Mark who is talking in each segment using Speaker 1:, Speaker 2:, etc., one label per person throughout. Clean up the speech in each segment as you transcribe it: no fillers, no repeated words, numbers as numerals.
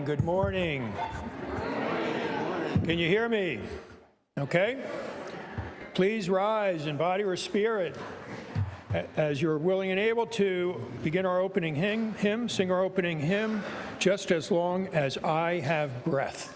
Speaker 1: Good morning. Can you hear me? Okay. Please rise in body or spirit as you're willing and able to begin our opening hymn, sing our opening hymn, Just As Long As I Have Breath.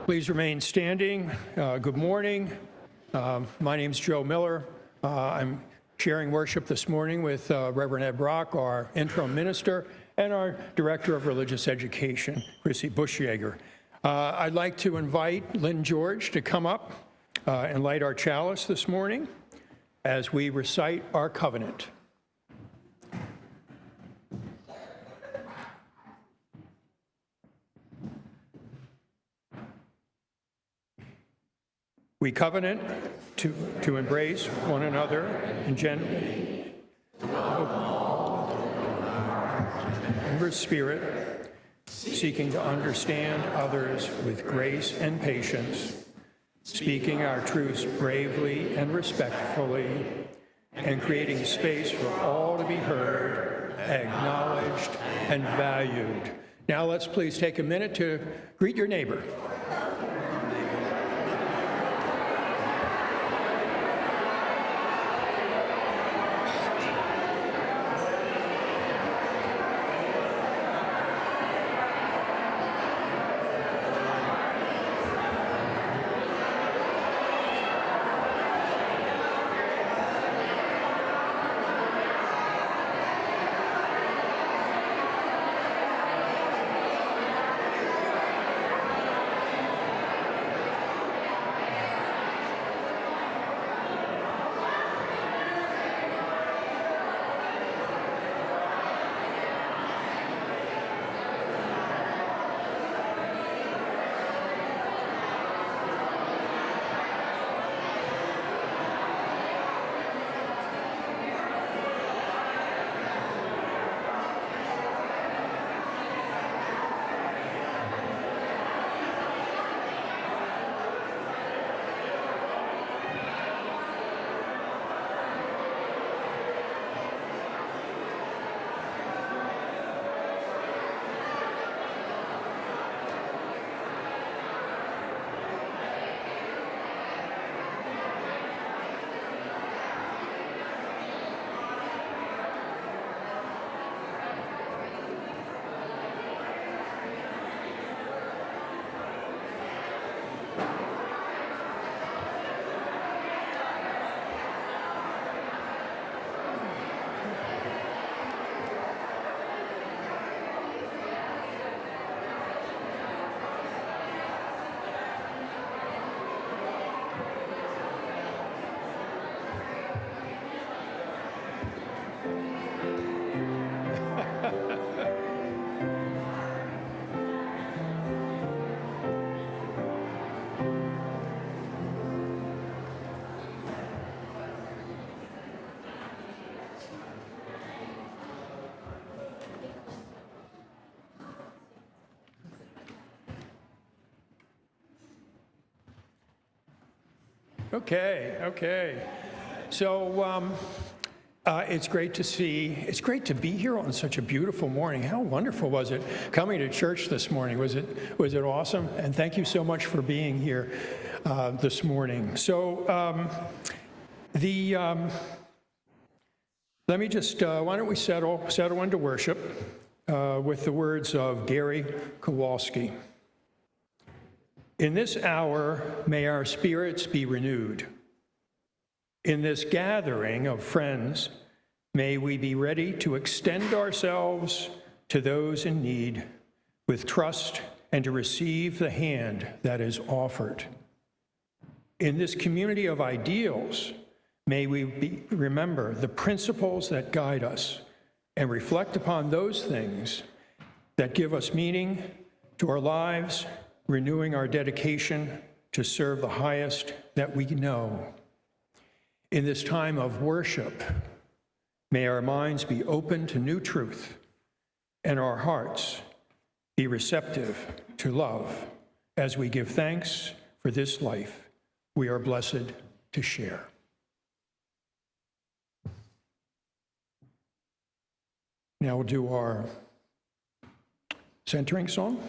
Speaker 1: Please remain standing. Good morning. My name is Joe Miller. I'm sharing worship this morning with Reverend Ed Brock, our interim minister, and our director of religious education, Chrissy Bushyager. I'd like to invite Lynn George to come up and light our chalice this morning as we recite our covenant. We covenant to embrace one another in generous spirit, seeking to understand others with grace and patience, speaking our truths bravely and respectfully, and creating space for all to be heard, acknowledged, and valued. Now let's please take a minute to greet your neighbor. Okay. So it's great to be here on such a beautiful morning. How wonderful was it coming to church this morning? Was it awesome? And thank you so much for being here this morning. So let me just, why don't we settle into worship with the words of Gary Kowalski. In this hour, may our spirits be renewed. In this gathering of friends, may we be ready to extend ourselves to those in need with trust and to receive the hand that is offered. In this community of ideals, may we remember the principles that guide us and reflect upon those things that give us meaning to our lives, renewing our dedication to serve the highest that we know. In this time of worship, may our minds be open to new truth and our hearts be receptive to love as we give thanks for this life we are blessed to share. Now we'll do our centering song.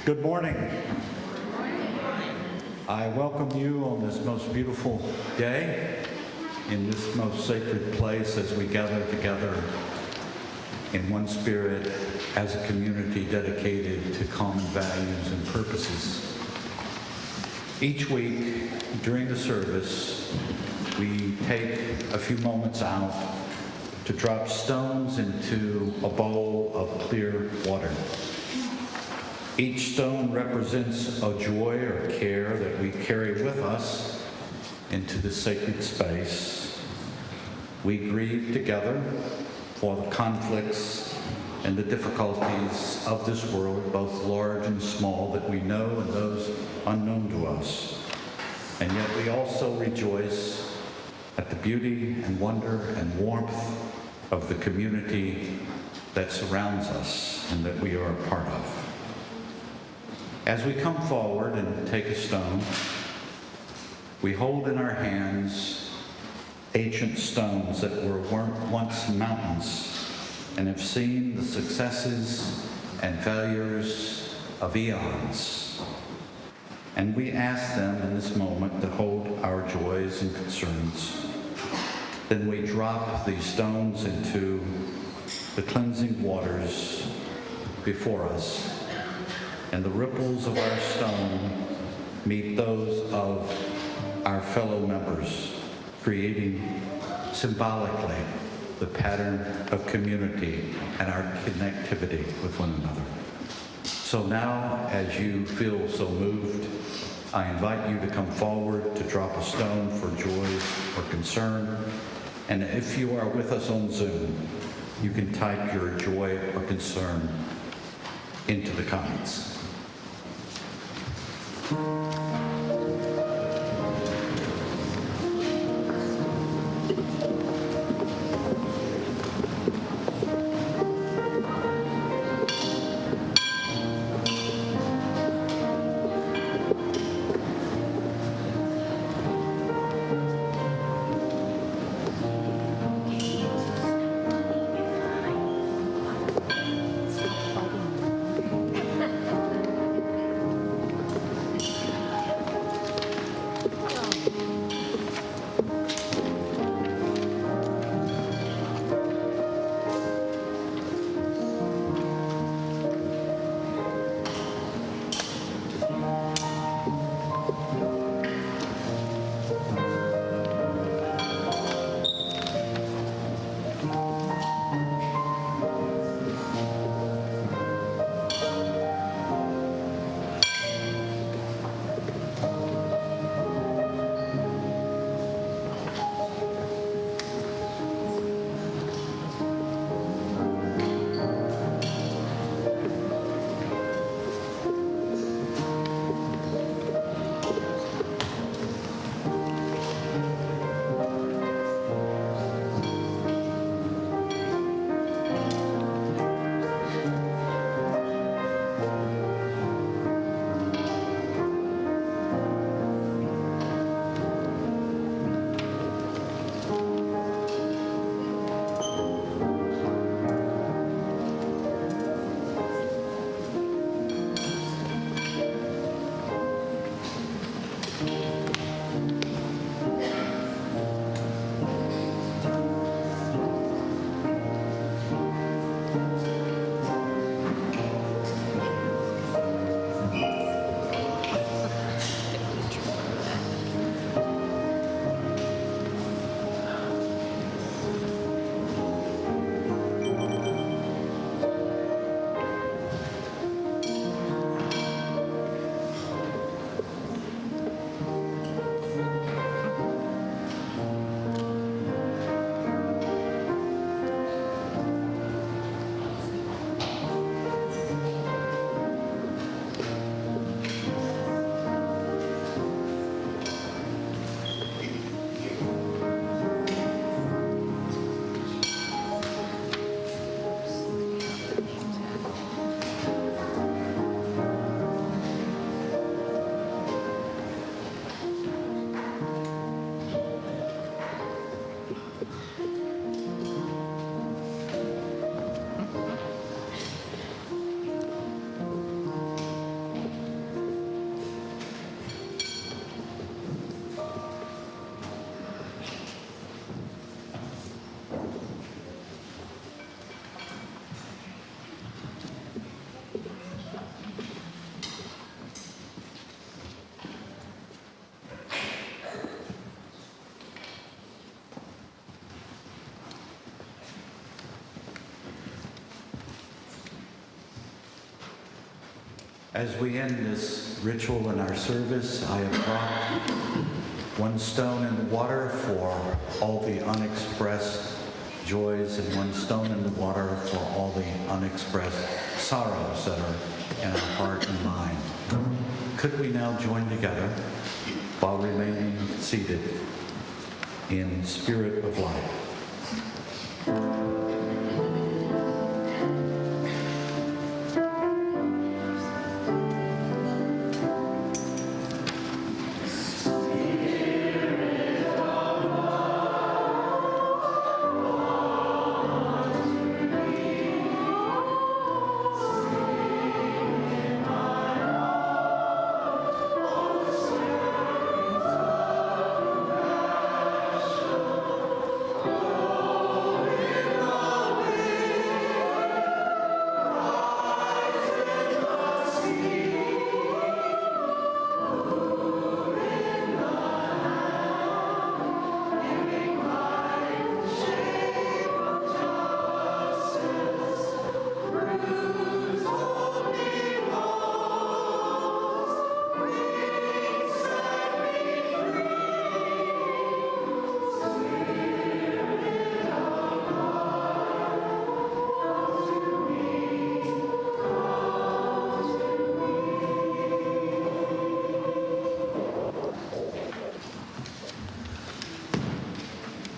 Speaker 2: Good morning. I welcome you on this most beautiful day, in this most sacred place as we gather together in one spirit as a community dedicated to common values and purposes. Each week during the service, we take a few moments out to drop stones into a bowl of clear water. Each stone represents a joy or care that we carry with us into the sacred space. We grieve together for the conflicts and the difficulties of this world, both large and small, that we know and those unknown to us. And yet we also rejoice at the beauty and wonder and warmth of the community that surrounds us and that we are a part of. As we come forward and take a stone, we hold in our hands ancient stones that were once mountains and have seen the successes and failures of eons. And we ask them in this moment to hold our joys and concerns. Then we drop these stones into the cleansing waters before us. And the ripples of our stone meet those of our fellow members, creating symbolically the pattern of community and our connectivity with one another. So now, as you feel so moved, I invite you to come forward to drop a stone for joy or concern. And if you are with us on Zoom, you can type your joy or concern into the comments. As we end this ritual in our service, I have dropped one stone in the water for all the unexpressed joys and one stone in the water for all the unexpressed sorrows that are in our heart and mind. Could we now join together while remaining seated in spirit of life?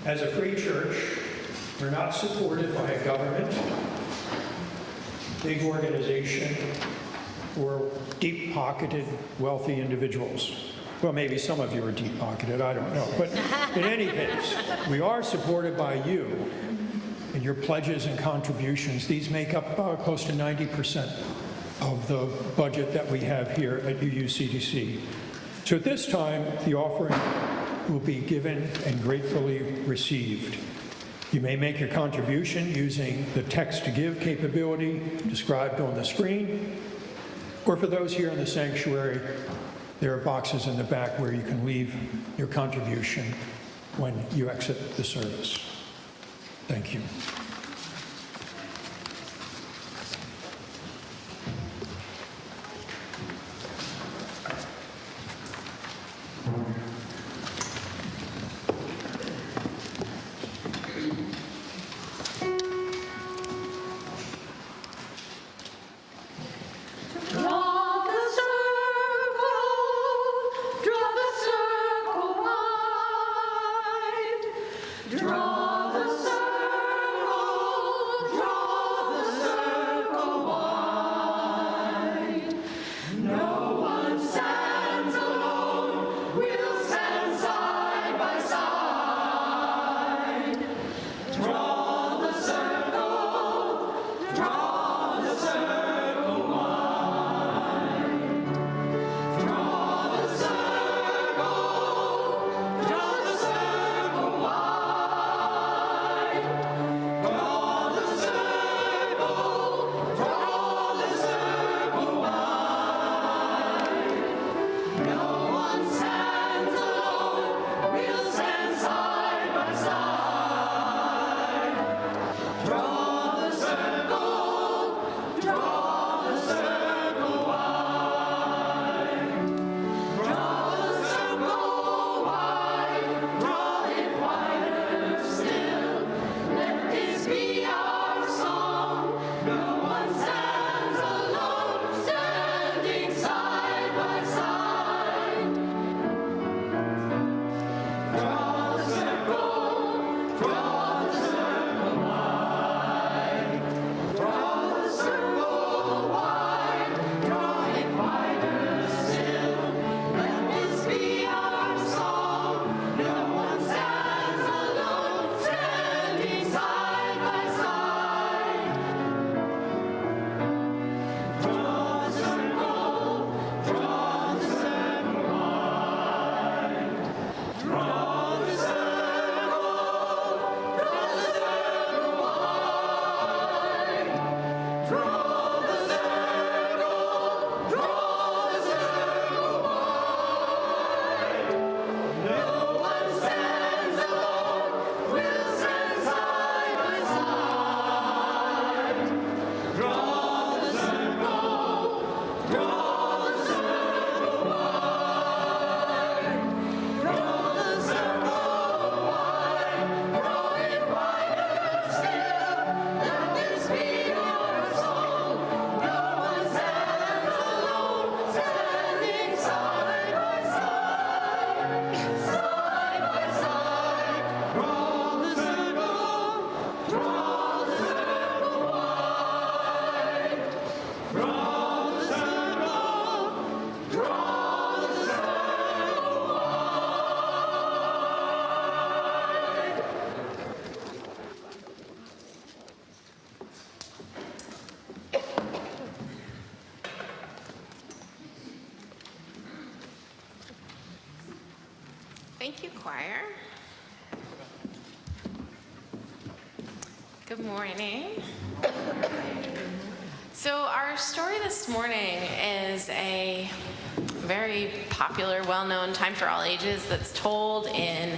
Speaker 1: As a free church, we're not supported by a government, big organization, or deep-pocketed, wealthy individuals. Well, maybe some of you are deep-pocketed, I don't know. But in any case, we are supported by you and your pledges and contributions. These make up close to 90% of the budget that we have here at UUCDC. So at this time, the offering will be given and gratefully received. You may make your contribution using the text-to-give capability described on the screen, or for those here in the sanctuary, there are boxes in the back where you can leave your contribution when you exit the service. Thank you.
Speaker 3: Thank you, choir. Good morning. So our story this morning is a very popular, well-known Time for All Ages that's told in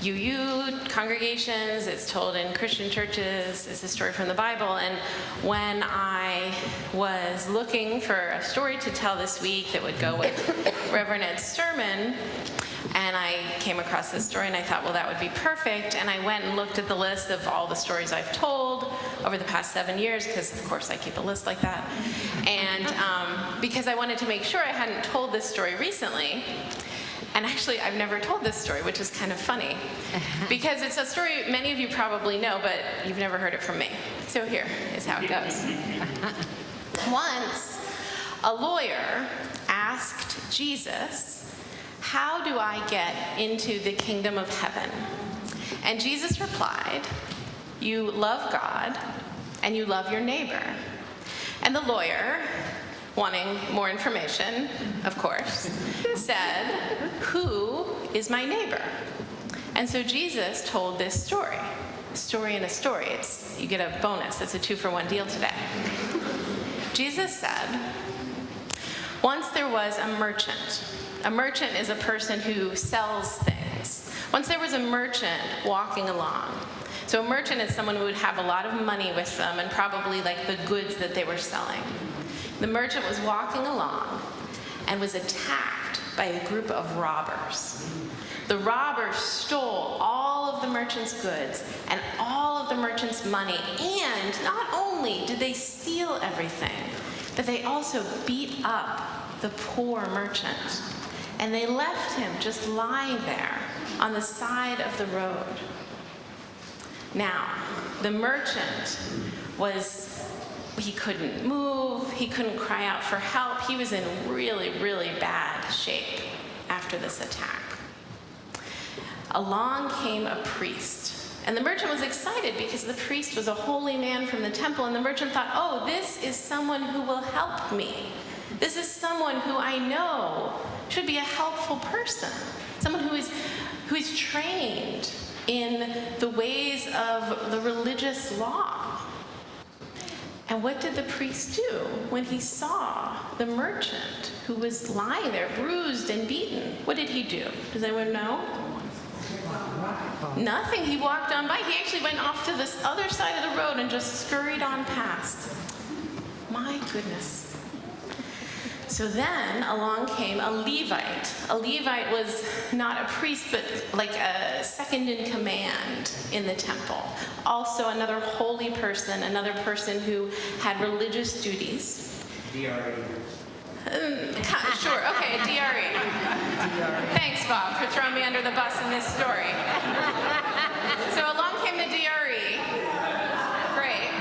Speaker 3: UU congregations, it's told in Christian churches, it's a story from the Bible. And when I was looking for a story to tell this week that would go with Reverend Ed's sermon, and I came across this story and I thought, well, that would be perfect. And I went and looked at the list of all the stories I've told over the past 7 years, because of course I keep a list like that. And because I wanted to make sure I hadn't told this story recently. And actually, I've never told this story, which is kind of funny, because it's a story many of you probably know, but you've never heard it from me. So here is how it goes. Once, a lawyer asked Jesus, "How do I get into the kingdom of heaven?" And Jesus replied, "You love God and you love your neighbor." And the lawyer, wanting more information, of course, said, "Who is my neighbor?" And so Jesus told this story in a story. You get a bonus. It's a 2-for-1 deal today. Jesus said, "Once there was a merchant." A merchant is a person who sells things. Once there was a merchant walking along. So a merchant is someone who would have a lot of money with them and probably like the goods that they were selling. The merchant was walking along and was attacked by a group of robbers. The robbers stole all of the merchant's goods and all of the merchant's money, and not only did they steal everything, but they also beat up the poor merchant. And they left him just lying there on the side of the road. Now, the merchant he couldn't move, he couldn't cry out for help. He was in really, really bad shape after this attack. Along came a priest. And the merchant was excited because the priest was a holy man from the temple, and the merchant thought, "Oh, this is someone who will help me. This is someone who I know should be a helpful person, someone who is trained in the ways of the religious law." And what did the priest do when he saw the merchant who was lying there, bruised and beaten? What did he do? Does anyone know? Nothing. He walked on by. He actually went off to this other side of the road and just scurried on past. My goodness. So then along came a Levite. A Levite was not a priest, but like a second in command in the temple. Also another holy person, another person who had religious duties.
Speaker 4: DRE.
Speaker 3: Sure, okay, a DRE. Thanks, Bob, for throwing me under the bus in this story. So along came the DRE. Great.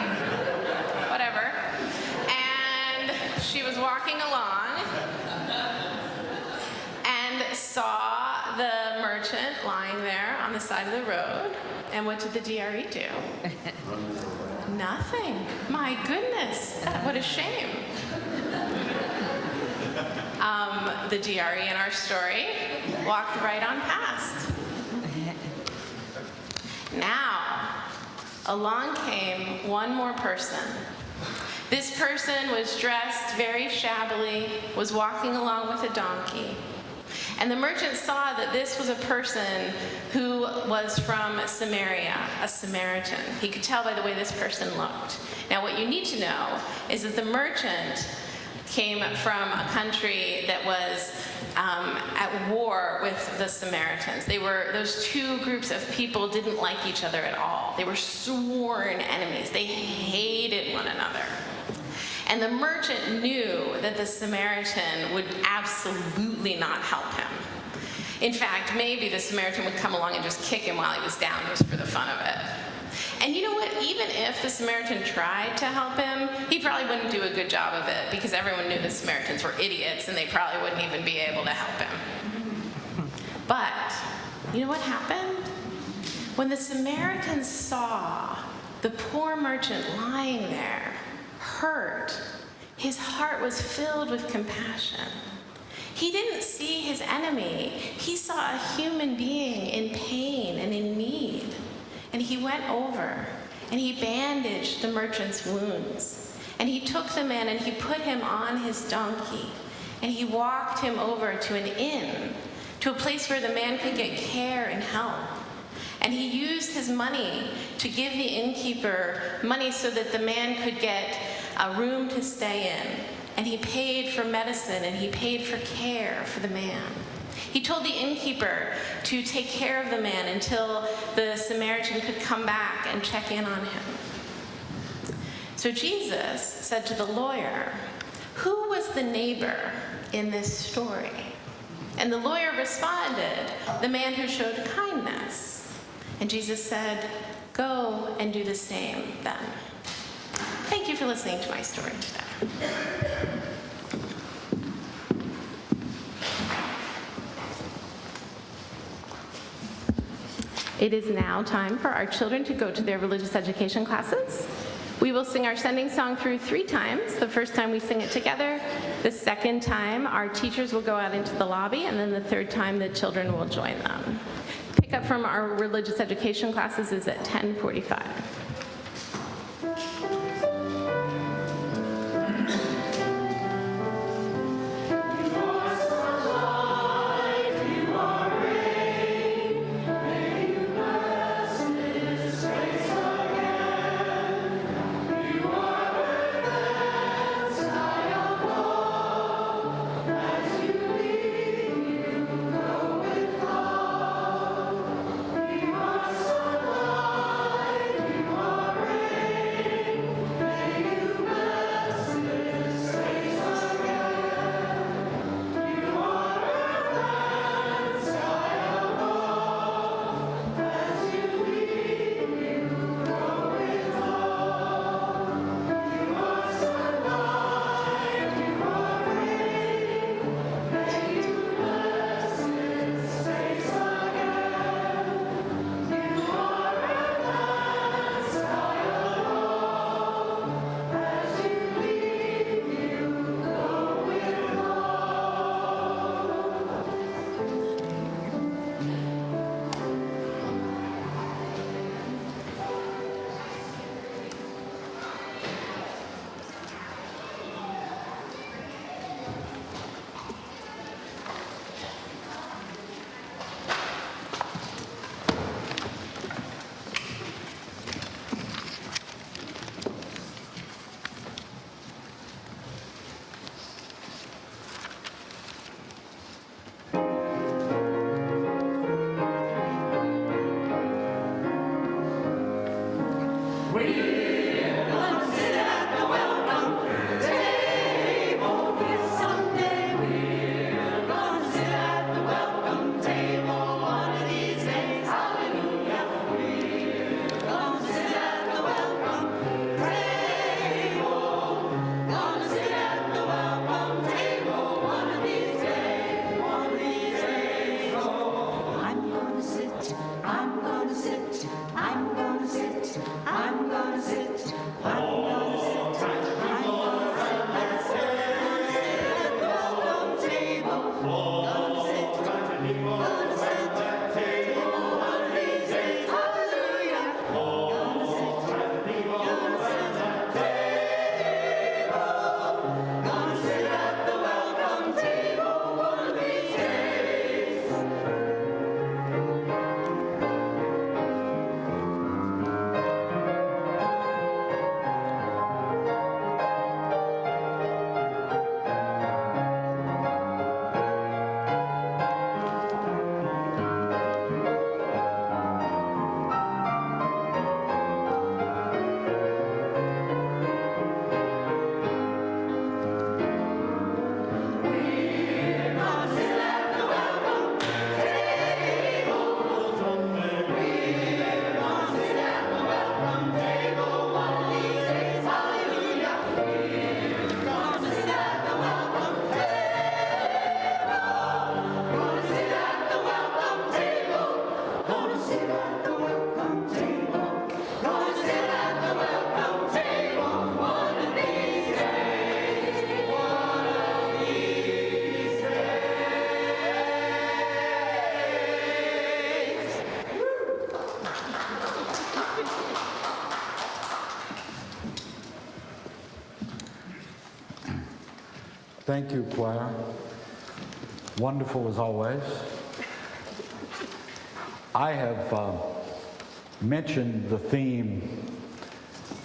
Speaker 3: Whatever. And she was walking along and saw the merchant lying there on the side of the road. And what did the DRE do? Nothing. My goodness, what a shame. The DRE in our story walked right on past. Now, along came one more person. This person was dressed very shabbily, was walking along with a donkey. And the merchant saw that this was a person who was from Samaria, a Samaritan. He could tell by the way this person looked. Now, what you need to know is that the merchant came from a country that was at war with the Samaritans. Those two groups of people didn't like each other at all. They were sworn enemies. They hated one another. And the merchant knew that the Samaritan would absolutely not help him. In fact, maybe the Samaritan would come along and just kick him while he was down just for the fun of it. And you know what? Even if the Samaritan tried to help him, he probably wouldn't do a good job of it because everyone knew the Samaritans were idiots and they probably wouldn't even be able to help him. But you know what happened? When the Samaritan saw the poor merchant lying there, hurt, his heart was filled with compassion. He didn't see his enemy. He saw a human being in pain and in need. And he went over and he bandaged the merchant's wounds. And he took the man and he put him on his donkey. And he walked him over to an inn, to a place where the man could get care and help. And he used his money to give the innkeeper money so that the man could get a room to stay in. And he paid for medicine and he paid for care for the man. He told the innkeeper to take care of the man until the Samaritan could come back and check in on him. So Jesus said to the lawyer, "Who was the neighbor in this story?" And the lawyer responded, "The man who showed kindness." And Jesus said, "Go and do the same then." Thank you for listening to my story today. It is now time for our children to go to their religious education classes. We will sing our sending song through 3 times. The first time we sing it together. The second time, our teachers will go out into the lobby, and then the third time, the children will join them. Pickup from our religious education classes is at 10:45.
Speaker 2: Thank you, choir. Wonderful as always. I have mentioned the theme,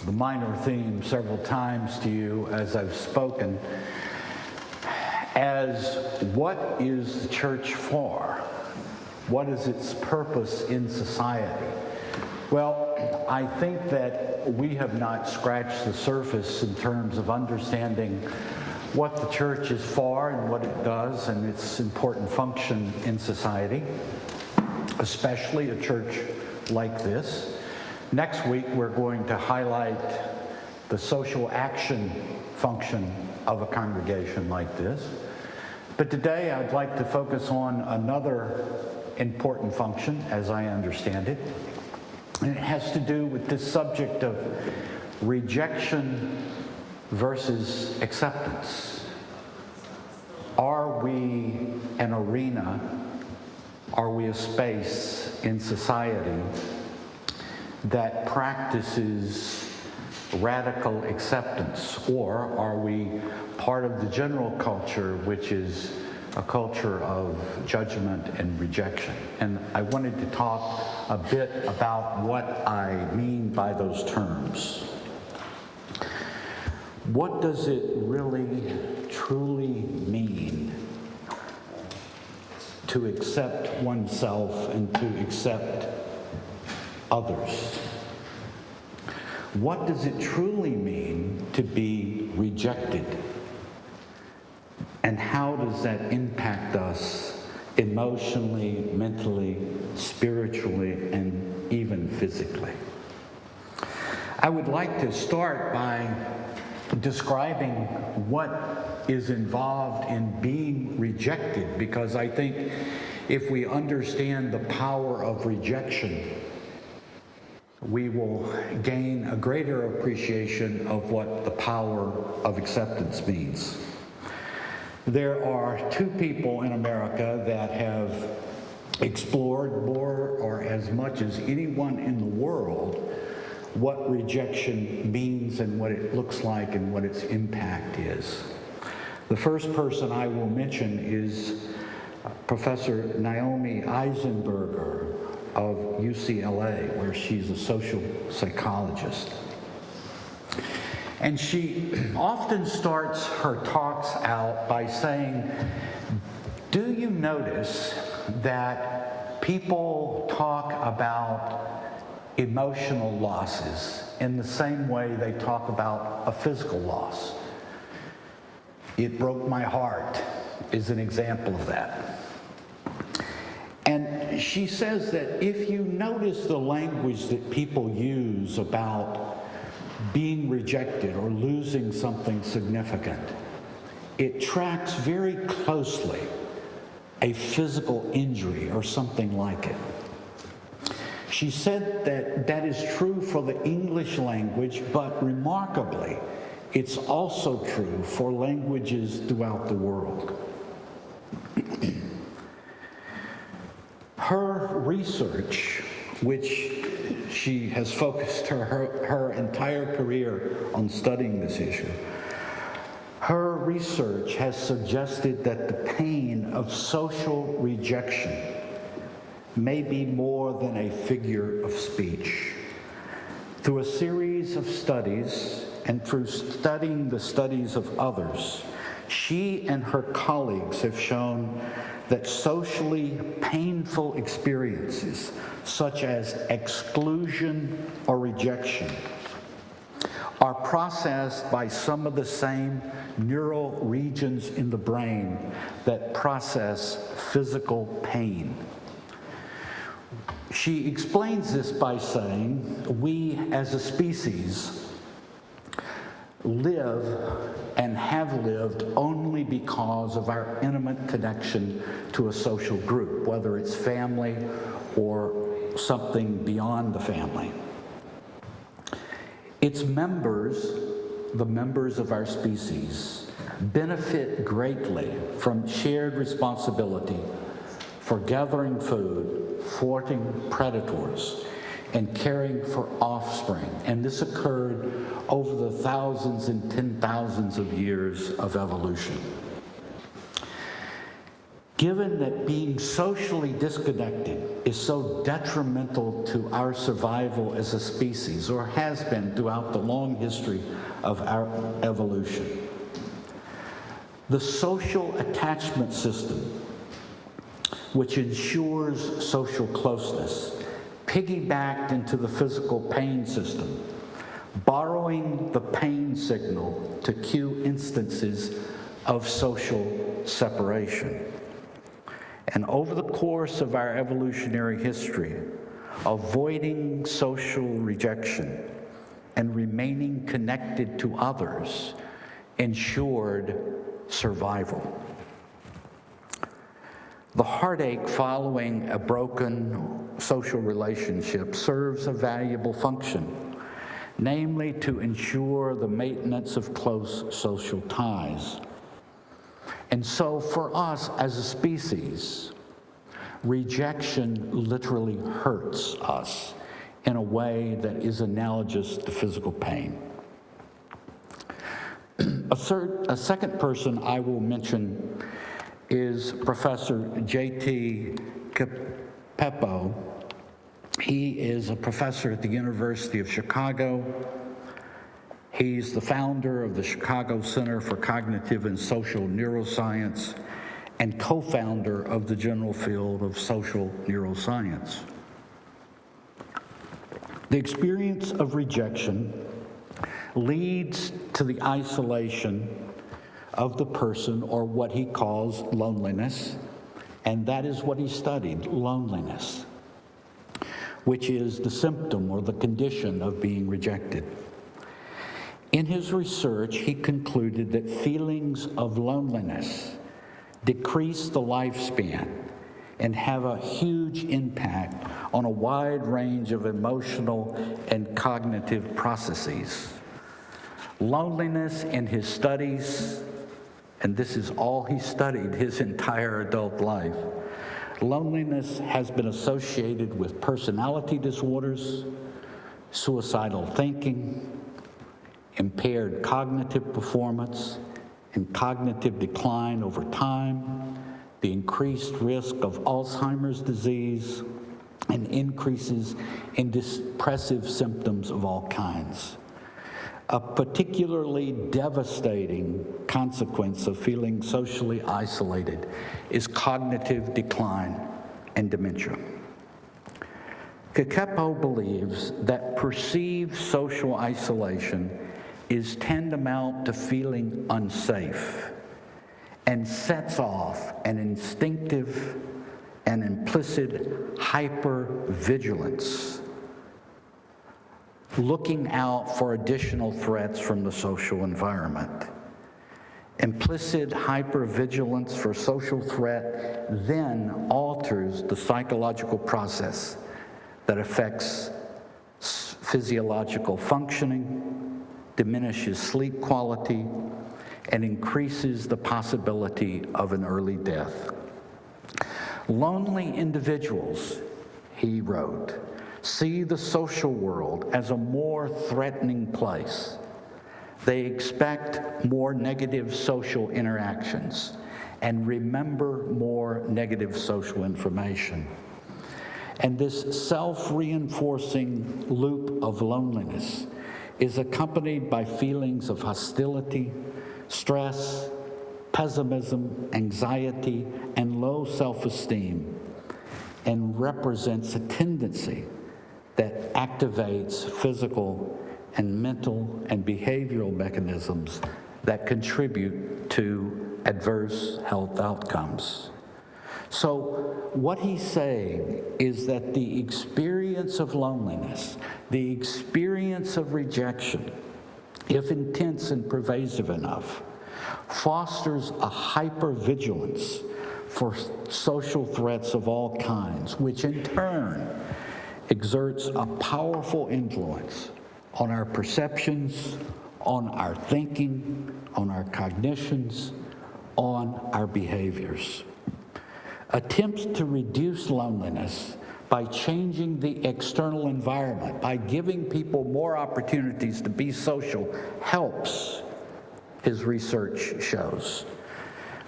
Speaker 2: the minor theme, several times to you as I've spoken, as what is the church for? What is its purpose in society? Well, I think that we have not scratched the surface in terms of understanding what the church is for and what it does and its important function in society, especially a church like this. Next week, we're going to highlight the social action function of a congregation like this. But today, I'd like to focus on another important function, as I understand it, and it has to do with this subject of rejection versus acceptance. Are we an arena? Are we a space in society that practices radical acceptance? Or are we part of the general culture, which is a culture of judgment and rejection? And I wanted to talk a bit about what I mean by those terms. What does it really, truly mean to accept oneself and to accept others? What does it truly mean to be rejected? And how does that impact us emotionally, mentally, spiritually, and even physically? I would like to start by describing what is involved in being rejected, because I think if we understand the power of rejection, we will gain a greater appreciation of what the power of acceptance means. There are two people in America that have explored more or as much as anyone in the world what rejection means and what it looks like and what its impact is. The first person I will mention is Professor Naomi Eisenberger of UCLA, where she's a social psychologist. And she often starts her talks out by saying, do you notice that people talk about emotional losses in the same way they talk about a physical loss? It broke my heart is an example of that. And she says that if you notice the language that people use about being rejected or losing something significant, it tracks very closely a physical injury or something like it. She said that that is true for the English language, but remarkably, it's also true for languages throughout the world. Her research, which she has focused her entire career on studying this issue, her research has suggested that the pain of social rejection may be more than a figure of speech. Through a series of studies and through studying the studies of others, she and her colleagues have shown that socially painful experiences, such as exclusion or rejection, are processed by some of the same neural regions in the brain that process physical pain. She explains this by saying, we as a species live and have lived only because of our intimate connection to a social group, whether it's family or something beyond the family. Its members, the members of our species, benefit greatly from shared responsibility for gathering food, thwarting predators, and caring for offspring. And this occurred over the thousands and 10,000s of years of evolution. Given that being socially disconnected is so detrimental to our survival as a species, or has been throughout the long history of our evolution, the social attachment system, which ensures social closeness, piggybacked into the physical pain system, borrowing the pain signal to cue instances of social separation. And over the course of our evolutionary history, avoiding social rejection and remaining connected to others ensured survival. The heartache following a broken social relationship serves a valuable function, namely to ensure the maintenance of close social ties. And so for us as a species, rejection literally hurts us in a way that is analogous to physical pain. A second person I will mention is Professor J.T. Capeppo. He is a professor at the University of Chicago. He's the founder of the Chicago Center for Cognitive and Social Neuroscience and co-founder of the general field of social neuroscience. The experience of rejection leads to the isolation of the person, or what he calls loneliness, and that is what he studied, loneliness, which is the symptom or the condition of being rejected. In his research, he concluded that feelings of loneliness decrease the lifespan and have a huge impact on a wide range of emotional and cognitive processes. Loneliness in his studies, and this is all he studied his entire adult life, loneliness has been associated with personality disorders, suicidal thinking, impaired cognitive performance, and cognitive decline over time, the increased risk of Alzheimer's disease, and increases in depressive symptoms of all kinds. A particularly devastating consequence of feeling socially isolated is cognitive decline and dementia. Capeppo believes that perceived social isolation is tantamount to feeling unsafe and sets off an instinctive and implicit hypervigilance, looking out for additional threats from the social environment. Implicit hypervigilance for social threat then alters the psychological process that affects physiological functioning, diminishes sleep quality, and increases the possibility of an early death. Lonely individuals, he wrote, see the social world as a more threatening place. They expect more negative social interactions and remember more negative social information. And this self-reinforcing loop of loneliness is accompanied by feelings of hostility, stress, pessimism, anxiety, and low self-esteem, and represents a tendency that activates physical and mental and behavioral mechanisms that contribute to adverse health outcomes. So what he's saying is that the experience of loneliness, the experience of rejection, if intense and pervasive enough, fosters a hypervigilance for social threats of all kinds, which in turn exerts a powerful influence on our perceptions, on our thinking, on our cognitions, on our behaviors. Attempts to reduce loneliness by changing the external environment, by giving people more opportunities to be social, helps, his research shows.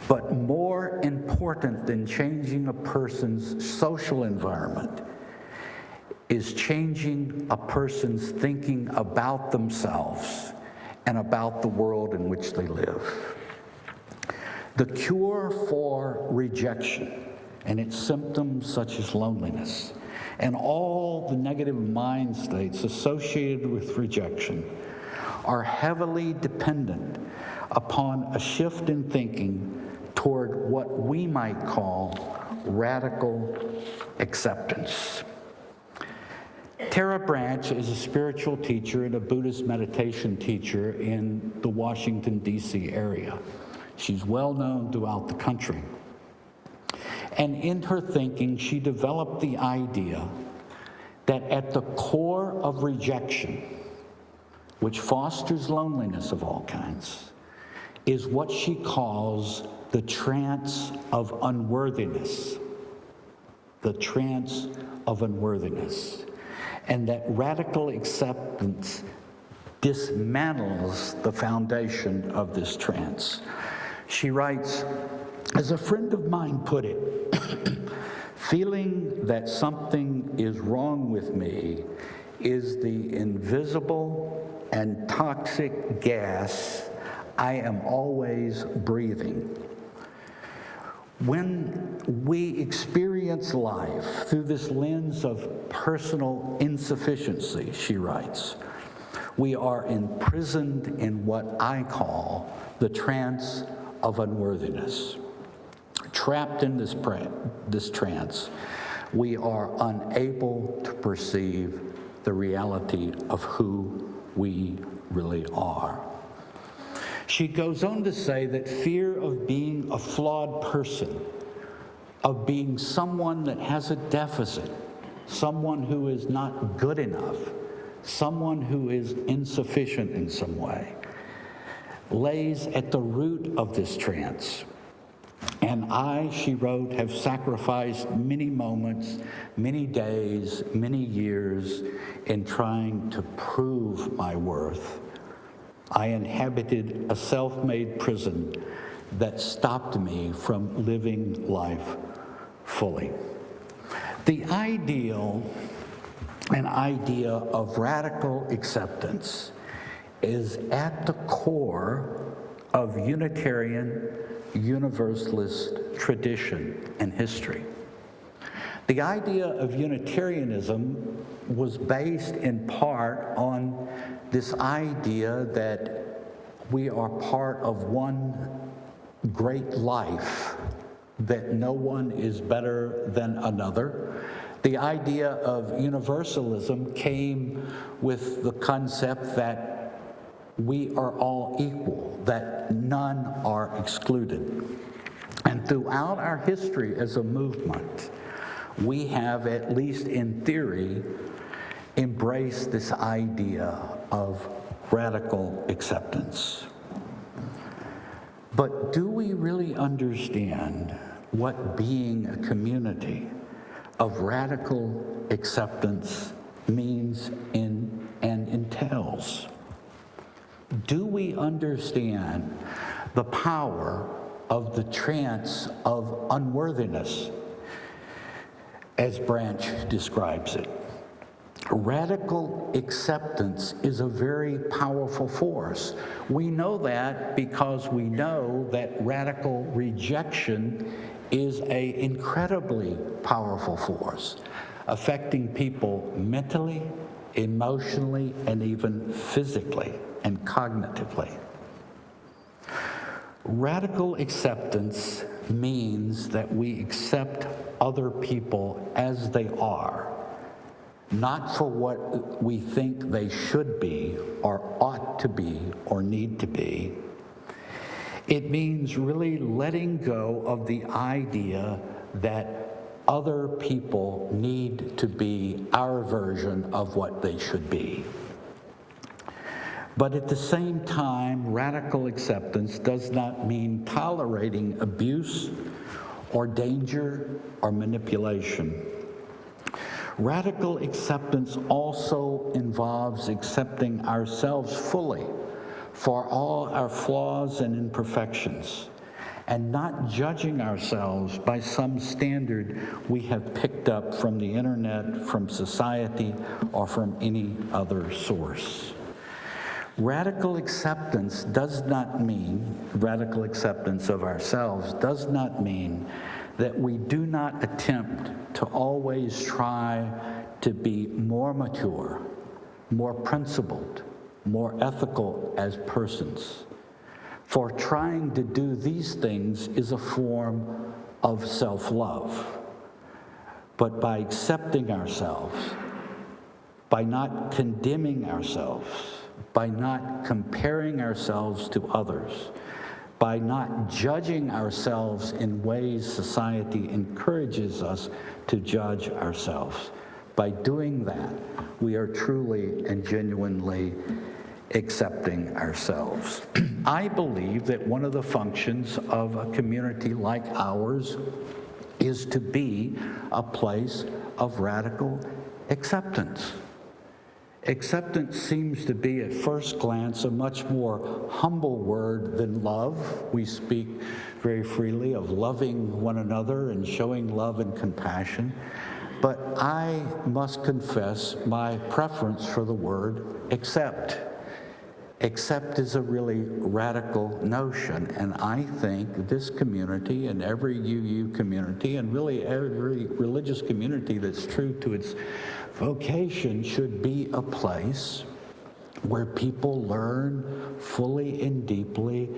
Speaker 2: But more important than changing a person's social environment is changing a person's thinking about themselves and about the world in which they live. The cure for rejection and its symptoms such as loneliness and all the negative mind states associated with rejection are heavily dependent upon a shift in thinking toward what we might call radical acceptance. Tara Branch is a spiritual teacher and a Buddhist meditation teacher in the Washington, D.C. area. She's well known throughout the country. And in her thinking, she developed the idea that at the core of rejection, which fosters loneliness of all kinds, is what she calls the trance of unworthiness. The trance of unworthiness. And that radical acceptance dismantles the foundation of this trance. She writes, as a friend of mine put it, feeling that something is wrong with me is the invisible and toxic gas I am always breathing. When we experience life through this lens of personal insufficiency, she writes, we are imprisoned in what I call the trance of unworthiness. Trapped in this trance, we are unable to perceive the reality of who we really are. She goes on to say that fear of being a flawed person, of being someone that has a deficit, someone who is not good enough, someone who is insufficient in some way, lays at the root of this trance. And I, she wrote, have sacrificed many moments, many days, many years in trying to prove my worth. I inhabited a self-made prison that stopped me from living life fully. The idea of radical acceptance is at the core of Unitarian Universalist tradition and history. The idea of Unitarianism was based in part on this idea that we are part of one great life, that no one is better than another. The idea of universalism came with the concept that we are all equal, that none are excluded. And throughout our history as a movement, we have, at least in theory, embraced this idea of radical acceptance. But do we really understand what being a community of radical acceptance means and entails? Do we understand the power of the trance of unworthiness, as Branch describes it? Radical acceptance is a very powerful force. We know that because we know that radical rejection is an incredibly powerful force, affecting people mentally, emotionally, and even physically and cognitively. Radical acceptance means that we accept other people as they are, not for what we think they should be or ought to be or need to be. It means really letting go of the idea that other people need to be our version of what they should be. But at the same time, radical acceptance does not mean tolerating abuse or danger or manipulation. Radical acceptance also involves accepting ourselves fully for all our flaws and imperfections, and not judging ourselves by some standard we have picked up from the internet, from society, or from any other source. Radical acceptance of ourselves does not mean that we do not attempt to always try to be more mature, more principled, more ethical as persons. For trying to do these things is a form of self-love. But by accepting ourselves, by not condemning ourselves, by not comparing ourselves to others, by not judging ourselves in ways society encourages us to judge ourselves, by doing that, we are truly and genuinely accepting ourselves. I believe that one of the functions of a community like ours is to be a place of radical acceptance. Acceptance seems to be, at first glance, a much more humble word than love. We speak very freely of loving one another and showing love and compassion. But I must confess my preference for the word accept. Accept is a really radical notion, and I think this community and every UU community and really every religious community that's true to its vocation should be a place where people learn fully and deeply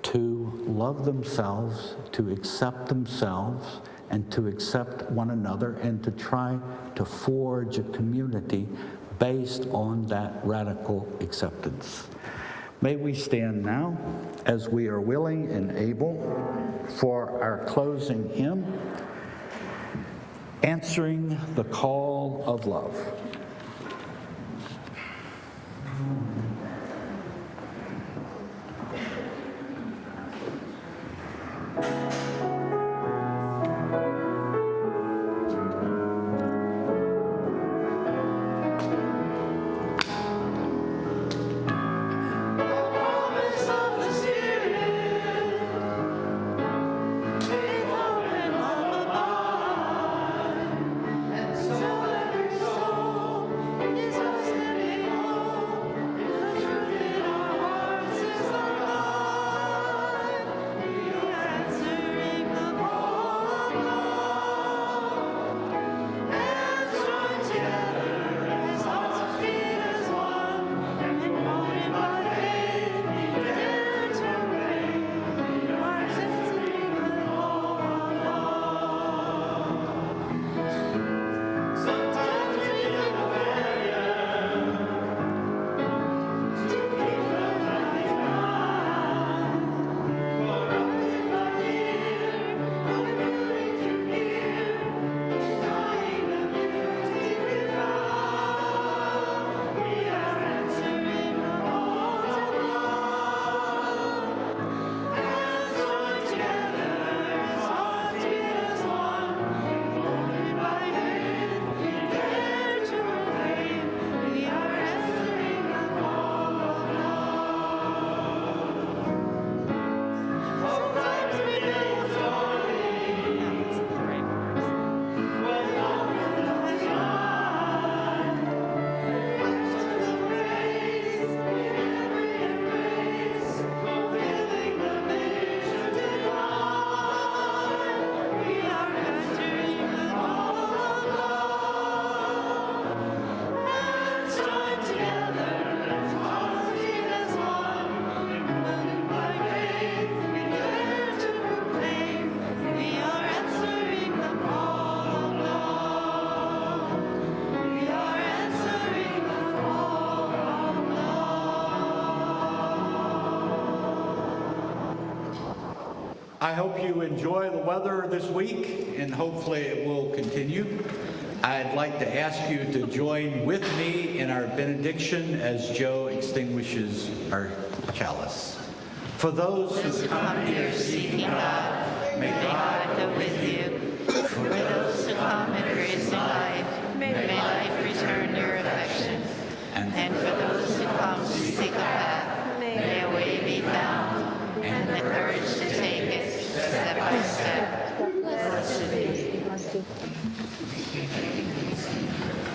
Speaker 2: to love themselves, to accept themselves, and to accept one another, and to try to forge a community based on that radical acceptance. May we stand now as we are willing and able for our closing hymn, Answering the Call of Love. I hope you enjoy the weather this week, and hopefully it will continue. I'd like to ask you to join with me in our benediction as Joe extinguishes our chalice. For those who come here seeking God, may God go with you. For those who come embracing life, may life return your affection. And for those who come to seek a path, may a way be found, and the courage to take it.
Speaker 4: step, blessed be.